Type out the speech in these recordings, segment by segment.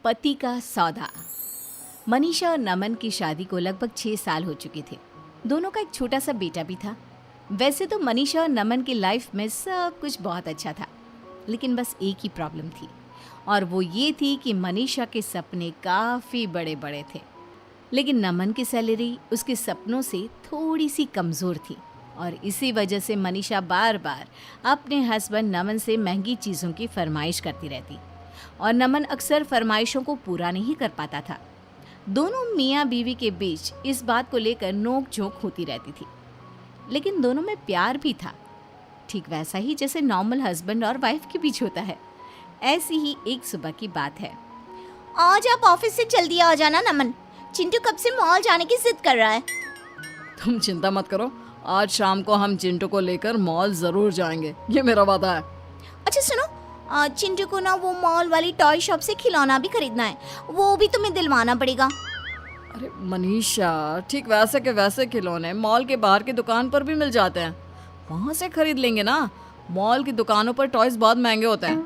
पति का सौदा। मनीषा और नमन की शादी को लगभग 6 साल हो चुके थे। दोनों का एक छोटा सा बेटा भी था। वैसे तो मनीषा और नमन की लाइफ में सब कुछ बहुत अच्छा था, लेकिन बस एक ही प्रॉब्लम थी, और वो ये थी कि मनीषा के सपने काफ़ी बड़े बड़े थे, लेकिन नमन की सैलरी उसके सपनों से थोड़ी सी कमज़ोर थी। और इसी वजह से मनीषा बार बार अपने हस्बैंड नमन से महंगी चीज़ों की फरमाइश करती रहती, और नमन अक्सर फरमाइशों को पूरा नहीं कर पाता था। दोनों मियाँ बीवी के बीच इस बात को लेकर नोक झोंक होती रहती थी, लेकिन दोनों में प्यार भी था, ठीक वैसा ही जैसे नॉर्मल हस्बैंड और वाइफ के बीच होता है। ऐसी ही एक सुबह की बात है। आज आप ऑफिस से जल्दी आ जाना नमन, चिंटू कब से मॉल जाने की जिद कर रहा है। तुम चिंता मत करो, आज शाम को हम चिंटू को लेकर मॉल जरूर जाएंगे, ये मेरा वादा है। अच्छा सुनो, चिंटू को ना वो मॉल वाली टॉय शॉप से खिलौना भी खरीदना है, वो भी तुम्हें दिलवाना पड़ेगा। अरे मनीषा, ठीक वैसे के वैसे खिलौने मॉल के बाहर की दुकान पर भी मिल जाते हैं, वहाँ से खरीद लेंगे ना। मॉल की दुकानों पर टॉयज बहुत महंगे होते हैं।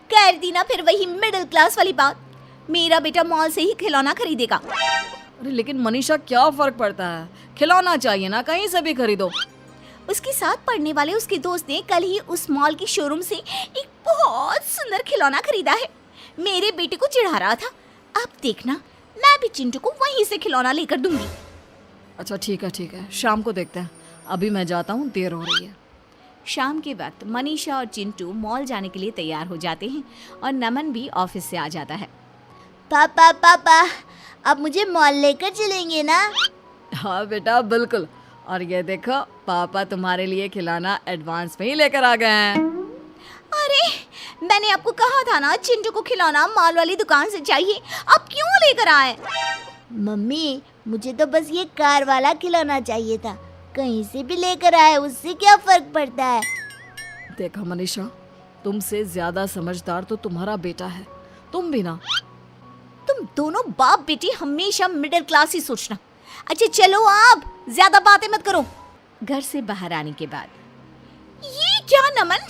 कर दी ना फिर वही मिडिल क्लास वाली बात, मेरा बेटा मॉल से ही खिलौना खरीदेगा। अरे लेकिन मनीषा, क्या फर्क पड़ता है, खिलौना चाहिए ना, कहीं से भी खरीदो। उसके साथ पढ़ने वाले उसके दोस्त ने कल ही उस मॉल की शोरूम से एक बहुत सुंदर खिलौना खरीदा है। मेरे बेटे को चिढ़ा रहा था, अब देखना मैं भी चिंटू को वहीं से खिलौना लेकर दूंगी। अच्छा ठीक है, शाम को देखते हैं, अभी मैं जाता हूँ, देर हो रही है। शाम के वक्त मनीषा और चिंटू मॉल जाने के लिए तैयार हो जाते हैं, और नमन भी ऑफिस से आ जाता है। पापा अब मुझे मॉल लेकर चलेंगे ना? हाँ बेटा, बिल्कुल। और ये देखो, पापा तुम्हारे लिए खिलौना एडवांस में ही लेकर आ गए हैं। अरे मैंने आपको कहा था ना चिंटू को खिलौना मॉल वाली दुकान से चाहिए, आप क्यों लेकर आए? मम्मी, मुझे तो बस ये कार वाला खिलौना चाहिए था, कहीं से भी लेकर आए उससे क्या फर्क पड़ता है। देखा मनीषा, तुमसे ज्यादा समझदार तो तुम्हारा बेटा है, तुम भी ना। तुम दोनों बाप बेटी हमेशा मिडिल क्लास ही सोचना। अच्छा चलो, आप ज्यादा बातें मत करो। घर से बाहर आने के बाद, ये क्या नमन,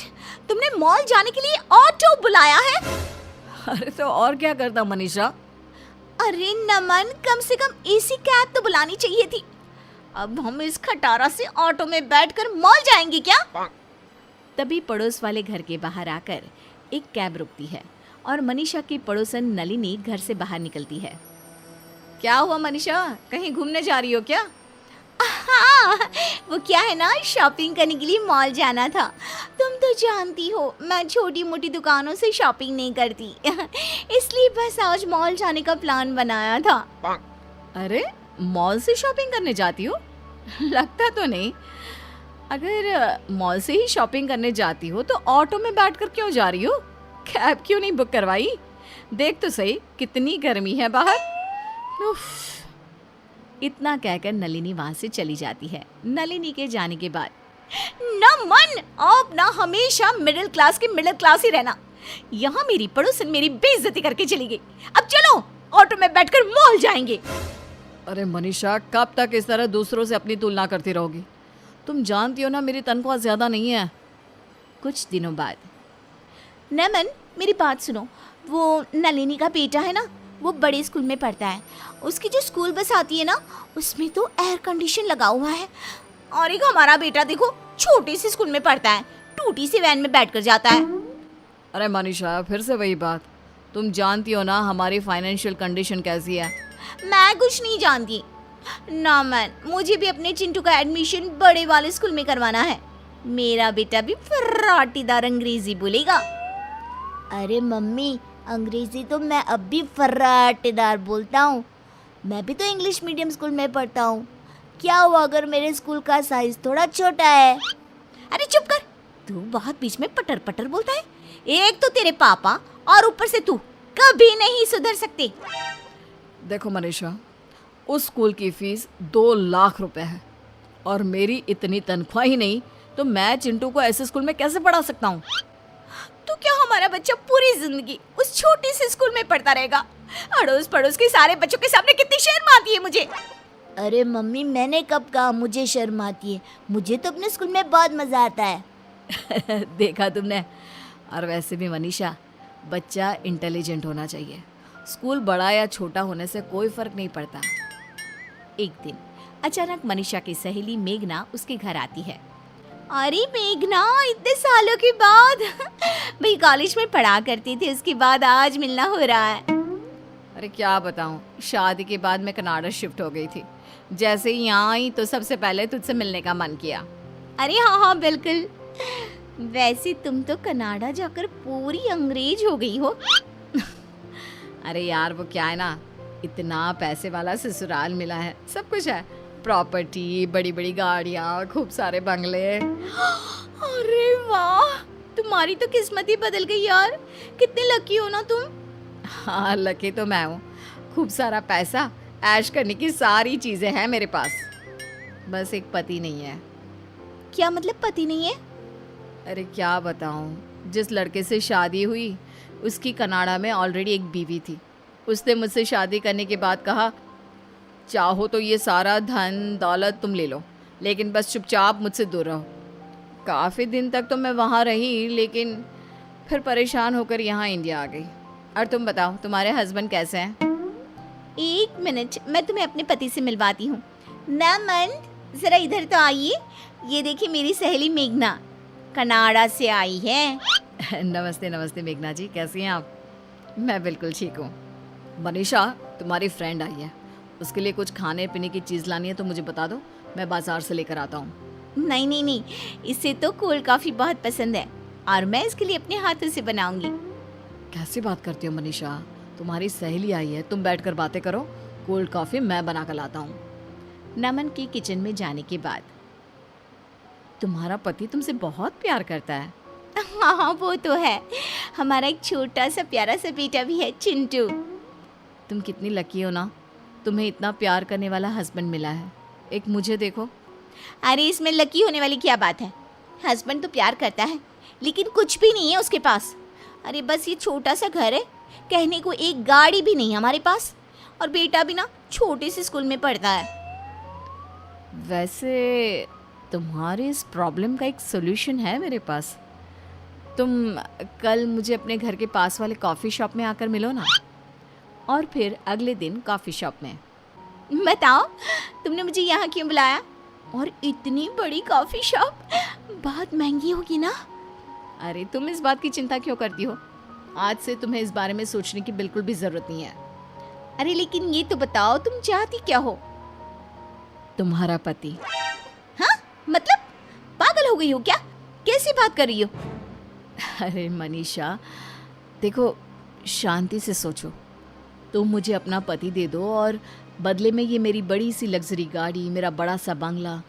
तुमने मॉल जाने के लिए ऑटो बुलाया है? अरे तो और क्या करता मनीषा। अरे नमन, कम से कम एसी कैब तो बुलानी चाहिए थी। अब हम इस खटारा से ऑटो में बैठकर मॉल जाएंगे क्या? तभी पड़ोस वाले घर के बाहर आकर एक कैब रुकती है, और मनीषा की पड़ोसन नलिनी घर से बाहर निकलती है। क्या हुआ मनीषा, कहीं घूमने जा रही हो क्या? हाँ, वो क्या है ना, शॉपिंग करने के लिए मॉल जाना था। तुम तो जानती हो मैं छोटी मोटी दुकानों से शॉपिंग नहीं करती इसलिए बस आज मॉल जाने का प्लान बनाया था। अरे मॉल से शॉपिंग करने जाती हो? लगता तो नहीं। अगर मॉल से ही शॉपिंग करने जाती हो तो ऑटो में बैठकर क्यों जा रही हो? कैब क्यों नहीं बुक करवाई? देख तो सही कितनी गर्मी है बाहर। उफ। इतना कहकर नलिनी वहां से चली जाती है। नलिनी के जाने के बाद, नमन, आप ना हमेशा मिडिल क्लास की मिडिल क्लास ही रहना। यहाँ मेरी पड़ोसन मेरी बेइज्जती करके चली गई। अब चलो ऑटो में बैठकर मॉल जाएंगे। अरे मनीषा, कब तक इस तरह दूसरों से अपनी तुलना करती रहोगी? तुम जानती हो ना मेरी तनख्वाह ज्यादा नहीं है। कुछ दिनों बाद, नमन मेरी बात सुनो, वो नलिनी का बेटा है ना, वो बड़े स्कूल में पढ़ता है। उसकी जो स्कूल बस आती है ना, उसमें तो एयर कंडीशन लगा हुआ है। और एक हमारा बेटा देखो, छोटे से स्कूल में पढ़ता है, टूटी सी वैन में बैठकर जाता है। अरे मनीषा, फिर से वही बात। तुम जानती हो ना हमारी फाइनेंशियल कंडीशन कैसी है। मैं कुछ नहीं जानती। नमन, मुझे भी अपने चिंटू का एडमिशन बड़े वाले स्कूल में करवाना है। मेरा बेटा भी फर्राटीदार अंग्रेजी बोलेगा। अरे मम्मी, अंग्रेजी तो मैं अब भी फर्राटेदार बोलता हूँ। मैं भी तो इंग्लिश मीडियम स्कूल में पढ़ता हूँ। क्या हुआ अगर मेरे स्कूल का साइज थोड़ा छोटा है? अरे चुप कर, तू बहुत बीच में पटर पटर बोलता है। एक तो तेरे पापा और ऊपर से तू कभी नहीं सुधर सकते। देखो मनीषा, उस स्कूल की फीस 2 लाख रुपए है, और मेरी इतनी तनख्वाह ही नहीं तो मैं चिंटू को ऐसे स्कूल में कैसे पढ़ा सकता हूँ? तो क्या हमारा बच्चा पूरी जिंदगी उस छोटे से स्कूल में पढ़ता रहेगा? अड़ोस पड़ोस के सारे बच्चों के सामने कितनी शर्म आती है मुझे। अरे मम्मी, मैंने कब कहा मुझे शर्म आती है? मुझे तो अपने स्कूल में बहुत मजा आता है। देखा तुमने। और वैसे भी मनीषा, बच्चा इंटेलिजेंट होना चाहिए, स्कूल बड़ा या छोटा होने से कोई फर्क नहीं पड़ता। एक दिन अचानक मनीषा की सहेली मेघना उसके घर आती है। अरे मेघना, इतने सालों के बाद भाई कॉलेज में पढ़ा करते थे, उसके बाद आज मिलना हो रहा है। अरे क्या बताऊं, शादी के बाद मैं कनाडा शिफ्ट हो गई थी। जैसे ही यहाँ आई तो सबसे पहले तुझसे मिलने का मन किया। अरे हाँ हाँ बिल्कुल। वैसे तुम तो कनाडा जाकर पूरी अंग्रेज हो गई हो। अरे यार वो क्या है ना, इतना पैसे वाला ससुराल मिला है, सब कुछ है, प्रॉपर्टी, बड़ी बड़ी गाड़ियाँ, खूब सारे बंगले। अरे वाह, तुम्हारी तो किस्मत ही बदल गई यार। कितने लकी हो ना तुम। हाँ लकी तो मैं हूँ, खूब सारा पैसा, ऐश करने की सारी चीजें हैं मेरे पास, बस एक पति नहीं है। क्या मतलब पति नहीं है? अरे क्या बताऊँ, जिस लड़के से शादी हुई उसकी कनाडा में ऑलरेडी एक बीवी थी। उसने मुझसे शादी करने के बाद कहा, चाहो तो ये सारा धन दौलत तुम ले लो, लेकिन बस चुपचाप मुझसे दूर रहो। काफ़ी दिन तक तो मैं वहाँ रही, लेकिन फिर परेशान होकर यहाँ इंडिया आ गई। और तुम बताओ, तुम्हारे हस्बैंड कैसे हैं? एक मिनट, मैं तुम्हें अपने पति से मिलवाती हूँ। नमन, जरा इधर तो आइए। ये देखिए मेरी सहेली मेघना, कनाडा से आई है। नमस्ते नमस्ते मेघना जी, कैसी हैं आप? मैं बिल्कुल ठीक हूँ। मनीषा, तुम्हारी फ्रेंड आई है, उसके लिए कुछ खाने पीने की चीज़ लानी है तो मुझे बता दो, मैं बाजार से लेकर आता हूँ। नहीं नहीं नहीं, इसे तो कोल्ड कॉफी बहुत पसंद है और मैं इसके लिए अपने हाथों से बनाऊंगी। कैसी बात करती हो मनीषा, तुम्हारी सहेली आई है, तुम बैठकर बातें करो, कोल्ड कॉफ़ी मैं बना कर लाता हूँ। नमन के किचन में जाने के बाद, तुम्हारा पति तुमसे बहुत प्यार करता है। हाँ हाँ वो तो है, हमारा एक छोटा सा प्यारा सा बेटा भी है, चिंटू। तुम कितनी लकी हो ना, तुम्हें इतना प्यार करने वाला हस्बैंड मिला है। एक मुझे देखो। अरे इसमें लकी होने वाली क्या बात है, हस्बैंड तो प्यार करता है लेकिन कुछ भी नहीं है उसके पास। अरे बस ये छोटा सा घर है, कहने को एक गाड़ी भी नहीं हमारे पास, और बेटा भी ना छोटे से स्कूल में पढ़ता है। वैसे तुम्हारे इस प्रॉब्लम का एक सोल्यूशन है मेरे पास। तुम कल मुझे अपने घर के पास वाले कॉफ़ी शॉप में आकर मिलो ना। और फिर अगले दिन कॉफ़ी शॉप में। बताओ तुमने मुझे यहाँ क्यों बुलाया? और इतनी बड़ी कॉफ़ी शॉप, बहुत महंगी होगी ना? अरे तुम इस बात की चिंता क्यों करती हो, आज से तुम्हें इस बारे में सोचने की बिल्कुल भी ज़रूरत नहीं है। अरे लेकिन ये तो बताओ तुम चाहती क्या हो? तुम्हारा पति। हाँ मतलब पागल हो गई हो क्या? कैसी बात कर रही हो? अरे मनीषा देखो, शांति से सोचो। तुम मुझे अपना पति दे दो और बदले में ये मेरी बड़ी सी लग्जरी गाड़ी, मेरा बड़ा सा बंगला,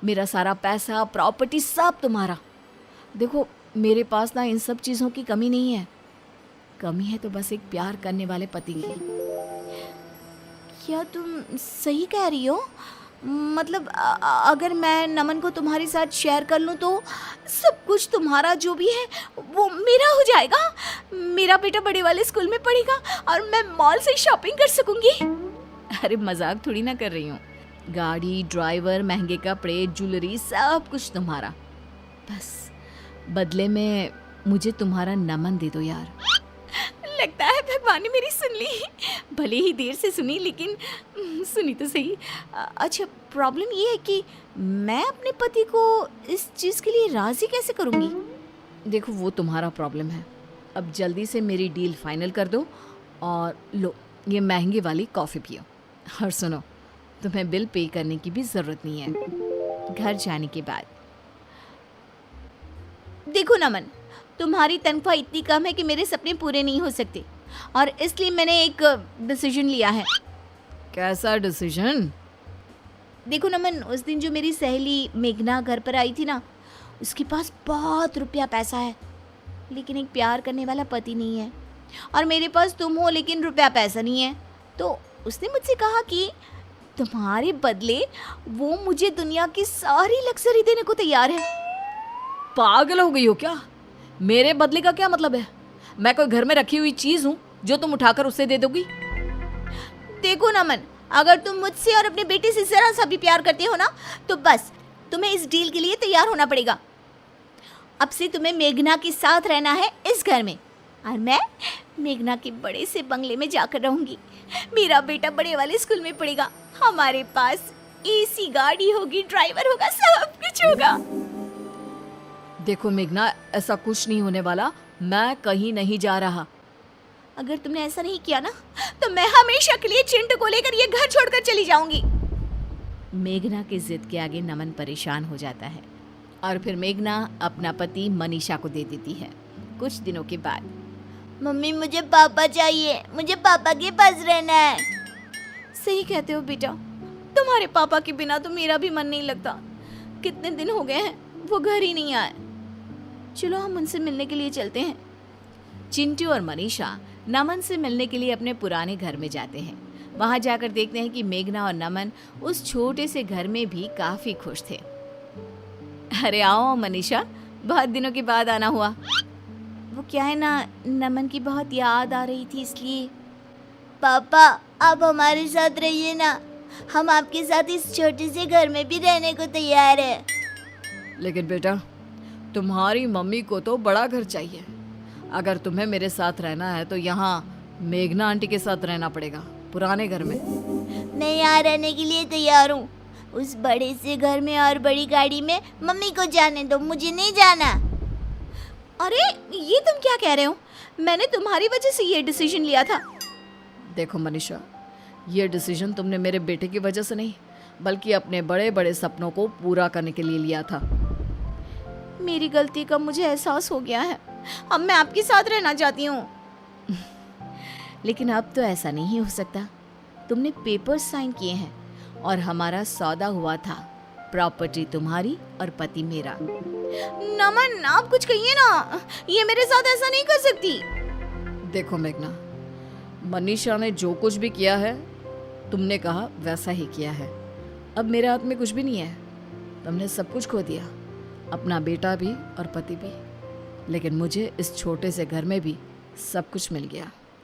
मेरा सारा पैसा, प्रॉपर्टी सब तुम्हारा। देखो मेरे पास ना इन सब चीज़ों की कमी नहीं है, कमी है तो बस एक प्यार करने वाले पति की। क्या तुम सही कह रही हो? मतलब अगर मैं नमन को तुम्हारे साथ शेयर कर लूँ तो सब कुछ तुम्हारा जो भी है वो मेरा हो जाएगा। मेरा बेटा बड़े वाले स्कूल में पढ़ेगा और मैं मॉल से शॉपिंग कर सकूंगी। अरे मजाक थोड़ी ना कर रही हूँ, गाड़ी, ड्राइवर, महंगे कपड़े, ज्वेलरी, सब कुछ तुम्हारा। बस बदले में मुझे तुम्हारा नमन दे दो यार। लगता है भगवान ने मेरी सुन ली, भले ही देर से सुनी लेकिन सुनी तो सही। अच्छा प्रॉब्लम ये है कि मैं अपने पति को इस चीज़ के लिए राज़ी कैसे करूँगी? देखो वो तुम्हारा प्रॉब्लम है, अब जल्दी से मेरी डील फाइनल कर दो और लो ये महंगी वाली कॉफ़ी पियो। और सुनो, तुम्हें बिल पे करने की भी ज़रूरत नहीं है। घर जाने के बाद, देखो नमन, तुम्हारी तनख्वाह इतनी कम है कि मेरे सपने पूरे नहीं हो सकते और इसलिए मैंने एक डिसीजन लिया है। कैसा डिसीजन? देखो नमन, उस दिन जो मेरी सहेली मेघना घर पर आई थी ना, उसके पास बहुत रुपया पैसा है लेकिन एक प्यार करने वाला पति नहीं है, और मेरे पास तुम हो लेकिन रुपया पैसा नहीं है। तो उसने मुझसे कहा कि तुम्हारे बदले वो मुझे दुनिया की सारी लग्जरी देने को तैयार है। पागल हो गई हो क्या? मेरे बदले का क्या मतलब है? मैं कोई घर में रखी हुई चीज़ हूँ जो तुम उठाकर उससे दे दोगी? देखो नमन, अगर तुम मुझसे और अपने बेटे से जरा सा भी प्यार करते हो ना तो बस तुम्हें इस डील के लिए तैयार होना पड़ेगा। अब से तुम्हें मेघना के साथ रहना है इस घर में, और मैं मेघना के बड़े से बंगले में जाकर रहूंगी। मेरा बेटा बड़े वाले स्कूल में पढ़ेगा, हमारे पास एसी गाड़ी होगी, ड्राइवर होगा, सब कुछ होगा। देखो मेघना, ऐसा कुछ नहीं होने वाला। मैं कहीं नहीं जा रहा। अगर तुमने ऐसा नहीं किया ना तो मैं हमेशा के लिए चिंटू को लेकर ये घर छोड़कर चली जाऊंगी। मेघना की जिद के आगे नमन परेशान हो जाता है और फिर मेघना अपना पति मनीषा को दे देती है। कुछ दिनों के बाद मम्मी मुझे पापा चाहिए, मुझे पापा के पास रहना है। सही कहते हो बेटा, तुम्हारे पापा के बिना तो मेरा भी मन नहीं लगता। कितने दिन हो गए हैं वो घर ही नहीं आए। चलो हम उनसे मिलने के लिए चलते हैं। चिंटू और मनीषा नमन से मिलने के लिए अपने पुराने घर में जाते हैं। वहां जाकर देखते हैं कि मेघना और नमन उस छोटे से घर में भी काफी खुश थे। अरे आओ मनीषा, बहुत दिनों के बाद आना हुआ। वो क्या है ना, नमन की बहुत याद आ रही थी इसलिए। पापा आप हमारे साथ रहिए ना, हम आपके साथ इस छोटे से घर में भी रहने को तैयार है। लेकिन बेटा, तुम्हारी मम्मी को तो बड़ा घर चाहिए। अगर तुम्हें मेरे साथ रहना है तो यहाँ मेघना आंटी के साथ रहना पड़ेगा, पुराने घर में। मैं यहाँ रहने के लिए तैयार हूँ। उस बड़े से घर में और बड़ी गाड़ी में मम्मी को जाने दो, मुझे नहीं जाना। अरे ये तुम क्या कह रहे हो? मैंने तुम्हारी वजह से ये डिसीजन लिया था। देखो मनीषा, ये डिसीजन तुमने मेरे बेटे की वजह से नहीं बल्कि अपने बड़े बड़े सपनों को पूरा करने के लिए लिया था। मेरी गलती का मुझे एहसास हो गया है। अब मैं आपके साथ रहना चाहती हूँ। लेकिन अब तो ऐसा नहीं हो सकता। तुमने पेपर्स साइन किए हैं और हमारा सौदा हुआ था। प्रॉपर्टी तुम्हारी और पति मेरा। नमन आप कुछ कहिए ना, ये मेरे साथ ऐसा नहीं कर सकती। देखो मेघना, मनीषा ने जो कुछ भी किया है तुमने कहा वैसा ही किया है। अब मेरे हाथ में कुछ भी नहीं है। तुमने सब कुछ खो दिया, अपना बेटा भी और पति भी। लेकिन मुझे इस छोटे से घर में भी सब कुछ मिल गया।